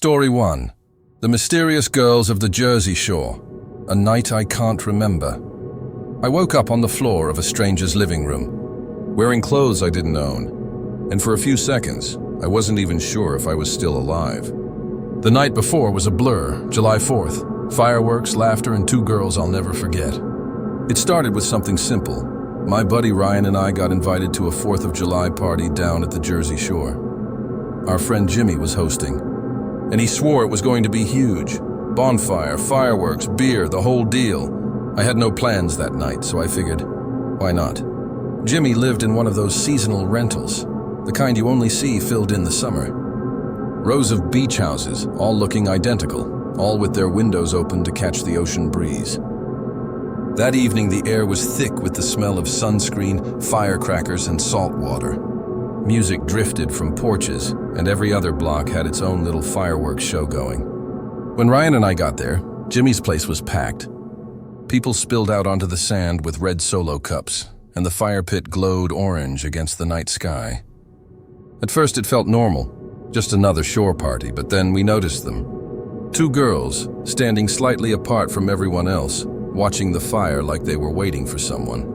Story 1. The Mysterious Girls of the Jersey Shore. A night I can't remember. I woke up on the floor of a stranger's living room, wearing clothes I didn't own, and for a few seconds, I wasn't even sure if I was still alive. The night before was a blur, July 4th, fireworks, laughter, and two girls I'll never forget. It started with something simple. My buddy Ryan and I got invited to a 4th of July party down at the Jersey Shore. Our friend Jimmy was hosting, and he swore it was going to be huge. Bonfire, fireworks, beer, the whole deal. I had no plans that night, so I figured, why not? Jimmy lived in one of those seasonal rentals, the kind you only see filled in the summer. Rows of beach houses, all looking identical, all with their windows open to catch the ocean breeze. That evening, the air was thick with the smell of sunscreen, firecrackers, and salt water. Music drifted from porches, and every other block had its own little fireworks show going. When Ryan and I got there, Jimmy's place was packed. People spilled out onto the sand with red Solo cups, and the fire pit glowed orange against the night sky. At first it felt normal, just another shore party, but then we noticed them. Two girls, standing slightly apart from everyone else, watching the fire like they were waiting for someone.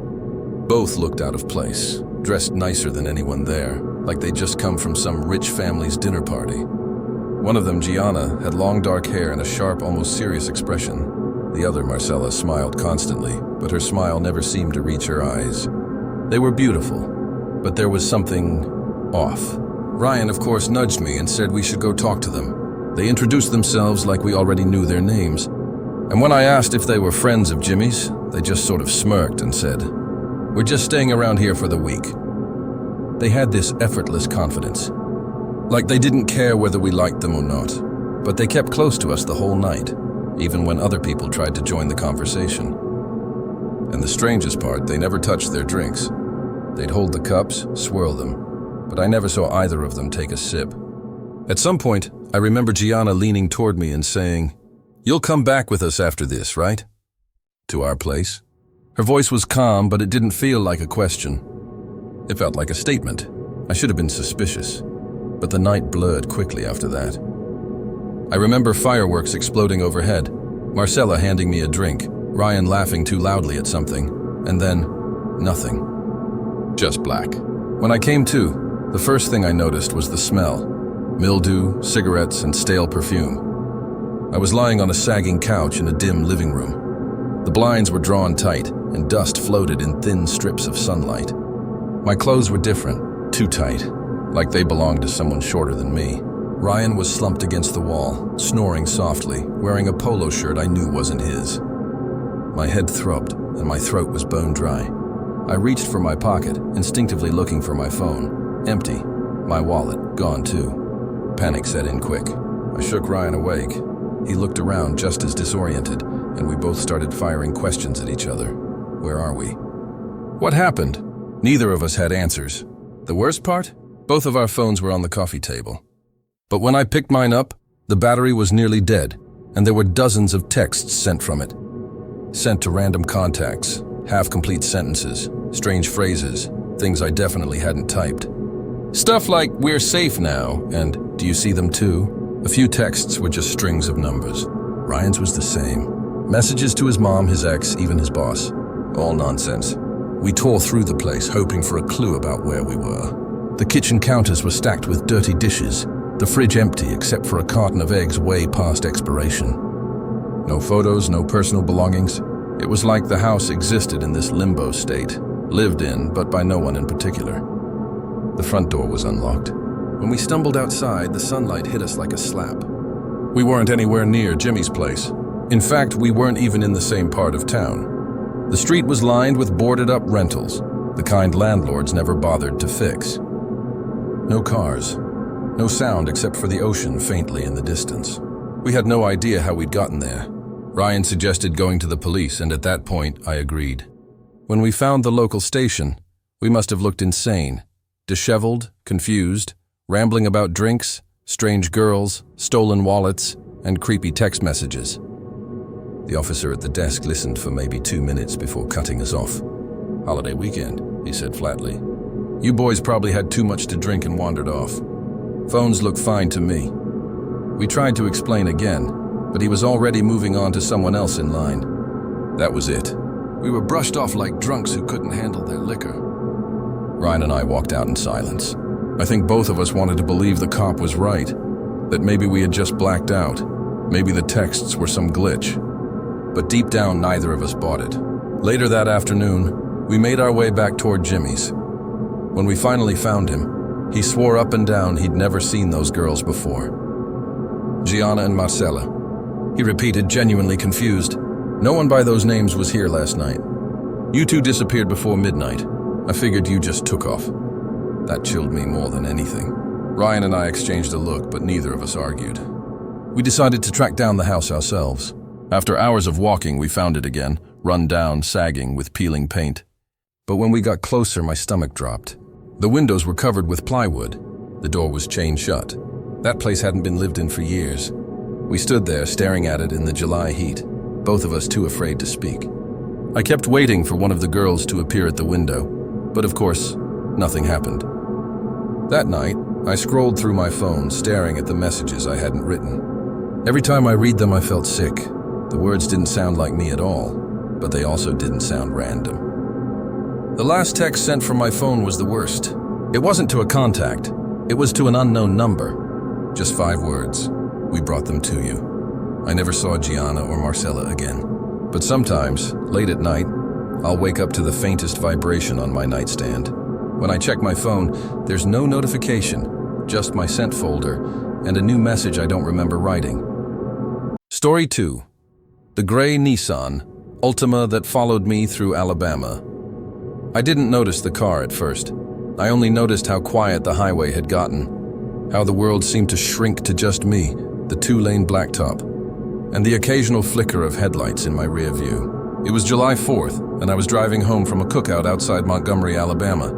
Both looked out of place, dressed nicer than anyone there, like they'd just come from some rich family's dinner party. One of them, Gianna, had long dark hair and a sharp, almost serious expression. The other, Marcella, smiled constantly, but her smile never seemed to reach her eyes. They were beautiful, but there was something off. Ryan, of course, nudged me and said we should go talk to them. They introduced themselves like we already knew their names. And when I asked if they were friends of Jimmy's, they just sort of smirked and said, "We're just staying around here for the week." They had this effortless confidence. Like they didn't care whether we liked them or not, but they kept close to us the whole night, even when other people tried to join the conversation. And the strangest part, they never touched their drinks. They'd hold the cups, swirl them, but I never saw either of them take a sip. At some point, I remember Gianna leaning toward me and saying, "You'll come back with us after this, right?" To our place. Her voice was calm, but it didn't feel like a question. It felt like a statement. I should have been suspicious, but the night blurred quickly after that. I remember fireworks exploding overhead, Marcella handing me a drink, Ryan laughing too loudly at something, and then nothing. Just black. When I came to, the first thing I noticed was the smell. Mildew, cigarettes, and stale perfume. I was lying on a sagging couch in a dim living room. The blinds were drawn tight, and dust floated in thin strips of sunlight. My clothes were different, too tight, like they belonged to someone shorter than me. Ryan was slumped against the wall, snoring softly, wearing a polo shirt I knew wasn't his. My head throbbed, and my throat was bone dry. I reached for my pocket, instinctively looking for my phone. Empty. My wallet, gone too. Panic set in quick. I shook Ryan awake. He looked around just as disoriented, and we both started firing questions at each other. Where are we? What happened? Neither of us had answers. The worst part? Both of our phones were on the coffee table. But when I picked mine up, the battery was nearly dead, and there were dozens of texts sent from it. Sent to random contacts, half-complete sentences, strange phrases, things I definitely hadn't typed. Stuff like, "We're safe now," and "Do you see them too?" A few texts were just strings of numbers. Ryan's was the same. Messages to his mom, his ex, even his boss. All nonsense. We tore through the place, hoping for a clue about where we were. The kitchen counters were stacked with dirty dishes, the fridge empty except for a carton of eggs way past expiration. No photos, no personal belongings. It was like the house existed in this limbo state, lived in, but by no one in particular. The front door was unlocked. When we stumbled outside, the sunlight hit us like a slap. We weren't anywhere near Jimmy's place. In fact, we weren't even in the same part of town. The street was lined with boarded-up rentals, the kind landlords never bothered to fix. No cars, no sound except for the ocean faintly in the distance. We had no idea how we'd gotten there. Ryan suggested going to the police, and at that point, I agreed. When we found the local station, we must have looked insane, disheveled, confused, rambling about drinks, strange girls, stolen wallets, and creepy text messages. The officer at the desk listened for maybe 2 minutes before cutting us off. "Holiday weekend," he said flatly. "You boys probably had too much to drink and wandered off. Phones look fine to me." We tried to explain again, but he was already moving on to someone else in line. That was it. We were brushed off like drunks who couldn't handle their liquor. Ryan and I walked out in silence. I think both of us wanted to believe the cop was right, that maybe we had just blacked out, maybe the texts were some glitch. But deep down, neither of us bought it. Later that afternoon, we made our way back toward Jimmy's. When we finally found him, he swore up and down he'd never seen those girls before. Gianna and Marcella. He repeated, genuinely confused. No one by those names was here last night. You two disappeared before midnight. I figured you just took off. That chilled me more than anything. Ryan and I exchanged a look, but neither of us argued. We decided to track down the house ourselves. After hours of walking, we found it again, run down, sagging, with peeling paint. But when we got closer, my stomach dropped. The windows were covered with plywood. The door was chained shut. That place hadn't been lived in for years. We stood there, staring at it in the July heat, both of us too afraid to speak. I kept waiting for one of the girls to appear at the window, but of course, nothing happened. That night, I scrolled through my phone, staring at the messages I hadn't written. Every time I read them, I felt sick. The words didn't sound like me at all, but they also didn't sound random. The last text sent from my phone was the worst. It wasn't to a contact. It was to an unknown number. Just 5 words. We brought them to you. I never saw Gianna or Marcella again. But sometimes, late at night, I'll wake up to the faintest vibration on my nightstand. When I check my phone, there's no notification, just my sent folder and a new message I don't remember writing. Story 2. The gray Nissan Altima that followed me through Alabama. I didn't notice the car at first. I only noticed how quiet the highway had gotten, how the world seemed to shrink to just me, the 2-lane blacktop, and the occasional flicker of headlights in my rear view. It was July 4th, and I was driving home from a cookout outside Montgomery, Alabama.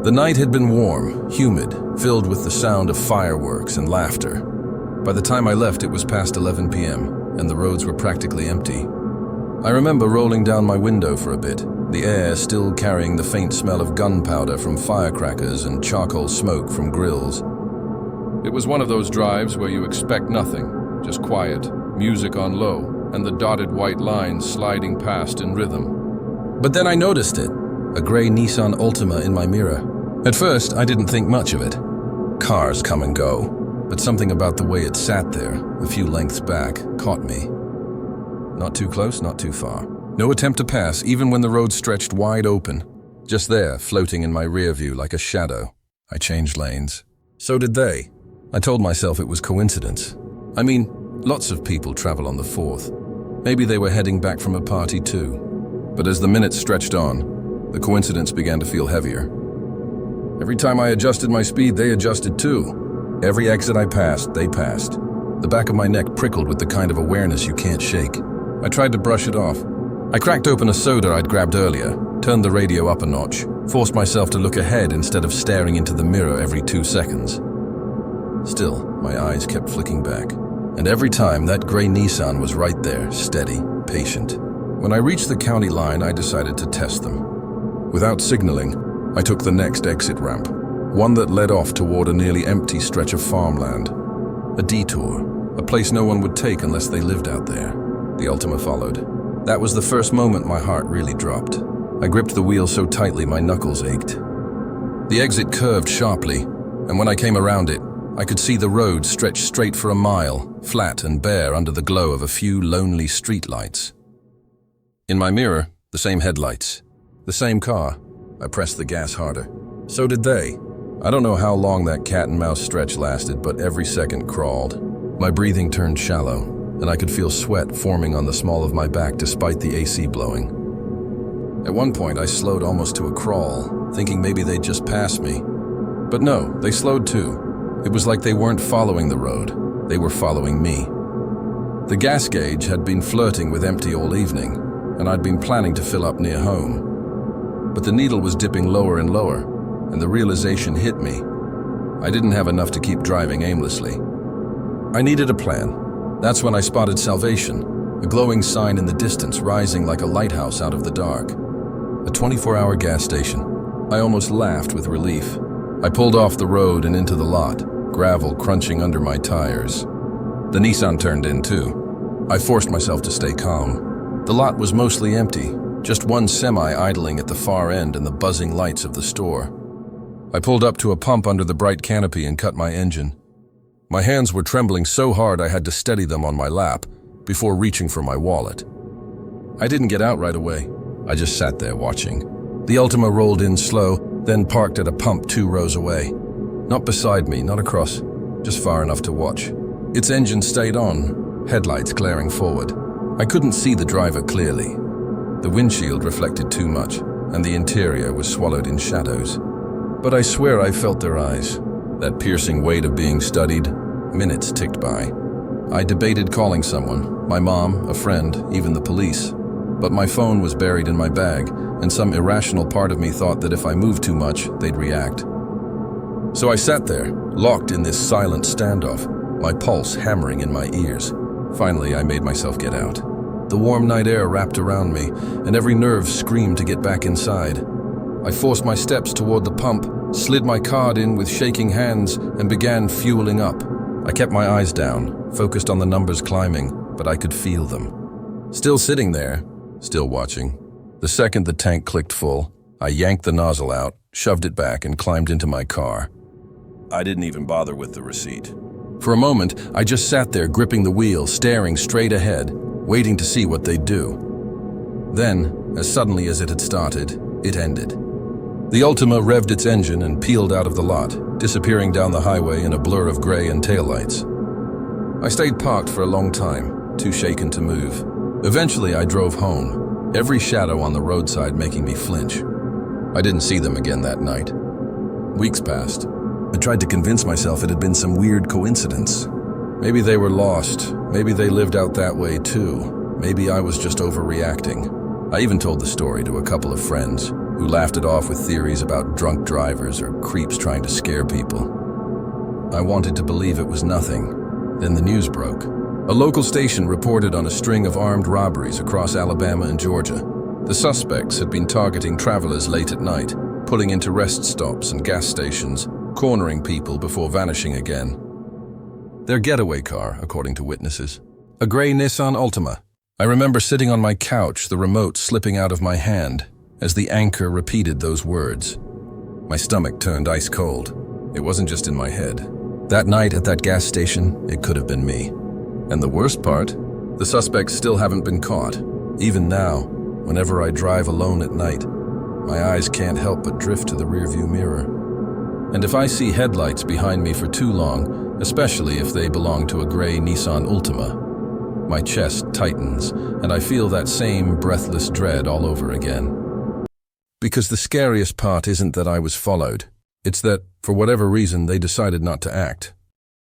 The night had been warm, humid, filled with the sound of fireworks and laughter. By the time I left, it was past 11 p.m., and the roads were practically empty. I remember rolling down my window for a bit, the air still carrying the faint smell of gunpowder from firecrackers and charcoal smoke from grills. It was one of those drives where you expect nothing, just quiet, music on low, and the dotted white lines sliding past in rhythm. But then I noticed it, a gray Nissan Altima in my mirror. At first, I didn't think much of it. Cars come and go, but something about the way it sat there, a few lengths back, caught me. Not too close, not too far. No attempt to pass, even when the road stretched wide open. Just there, floating in my rear view like a shadow. I changed lanes. So did they. I told myself it was coincidence. I mean, lots of people travel on the 4th. Maybe they were heading back from a party too. But as the minutes stretched on, the coincidence began to feel heavier. Every time I adjusted my speed, they adjusted too. Every exit I passed, they passed. The back of my neck prickled with the kind of awareness you can't shake. I tried to brush it off. I cracked open a soda I'd grabbed earlier, turned the radio up a notch, forced myself to look ahead instead of staring into the mirror every 2 seconds. Still, my eyes kept flicking back. And every time, that gray Nissan was right there, steady, patient. When I reached the county line, I decided to test them. Without signaling, I took the next exit ramp, one that led off toward a nearly empty stretch of farmland. A detour, a place no one would take unless they lived out there. The Altima followed. That was the first moment my heart really dropped. I gripped the wheel so tightly my knuckles ached. The exit curved sharply, and when I came around it, I could see the road stretch straight for a mile, flat and bare under the glow of a few lonely streetlights. In my mirror, the same headlights, the same car. I pressed the gas harder. So did they. I don't know how long that cat-and-mouse stretch lasted, but every second crawled. My breathing turned shallow, and I could feel sweat forming on the small of my back despite the AC blowing. At one point, I slowed almost to a crawl, thinking maybe they'd just pass me. But no, they slowed too. It was like they weren't following the road. They were following me. The gas gauge had been flirting with empty all evening, and I'd been planning to fill up near home. But the needle was dipping lower and lower, and the realization hit me. I didn't have enough to keep driving aimlessly. I needed a plan. That's when I spotted Salvation, a glowing sign in the distance rising like a lighthouse out of the dark. A 24-hour gas station. I almost laughed with relief. I pulled off the road and into the lot, gravel crunching under my tires. The Nissan turned in too. I forced myself to stay calm. The lot was mostly empty, just one semi idling at the far end and the buzzing lights of the store. I pulled up to a pump under the bright canopy and cut my engine. My hands were trembling so hard I had to steady them on my lap before reaching for my wallet. I didn't get out right away. I just sat there watching. The Ultima rolled in slow, then parked at a pump 2 rows away. Not beside me, not across, just far enough to watch. Its engine stayed on, headlights glaring forward. I couldn't see the driver clearly. The windshield reflected too much, and the interior was swallowed in shadows. But I swear I felt their eyes. That piercing weight of being studied. Minutes ticked by. I debated calling someone, my mom, a friend, even the police. But my phone was buried in my bag, and some irrational part of me thought that if I moved too much, they'd react. So I sat there, locked in this silent standoff, my pulse hammering in my ears. Finally, I made myself get out. The warm night air wrapped around me, and every nerve screamed to get back inside. I forced my steps toward the pump, slid my card in with shaking hands, and began fueling up. I kept my eyes down, focused on the numbers climbing, but I could feel them. Still sitting there, still watching. The second the tank clicked full, I yanked the nozzle out, shoved it back, and climbed into my car. I didn't even bother with the receipt. For a moment, I just sat there gripping the wheel, staring straight ahead, waiting to see what they'd do. Then, as suddenly as it had started, it ended. The Ultima revved its engine and peeled out of the lot, disappearing down the highway in a blur of gray and taillights. I stayed parked for a long time, too shaken to move. Eventually, I drove home, every shadow on the roadside making me flinch. I didn't see them again that night. Weeks passed. I tried to convince myself it had been some weird coincidence. Maybe they were lost. Maybe they lived out that way too. Maybe I was just overreacting. I even told the story to a couple of friends who laughed it off with theories about drunk drivers or creeps trying to scare people. I wanted to believe it was nothing. Then the news broke. A local station reported on a string of armed robberies across Alabama and Georgia. The suspects had been targeting travelers late at night, pulling into rest stops and gas stations, cornering people before vanishing again. Their getaway car, according to witnesses. A gray Nissan Ultima. I remember sitting on my couch, the remote slipping out of my hand, as the anchor repeated those words. My stomach turned ice cold. It wasn't just in my head. That night at that gas station, it could have been me. And the worst part, the suspects still haven't been caught. Even now, whenever I drive alone at night, my eyes can't help but drift to the rearview mirror. And if I see headlights behind me for too long, especially if they belong to a gray Nissan Ultima, my chest tightens and I feel that same breathless dread all over again. Because the scariest part isn't that I was followed. It's that, for whatever reason, they decided not to act.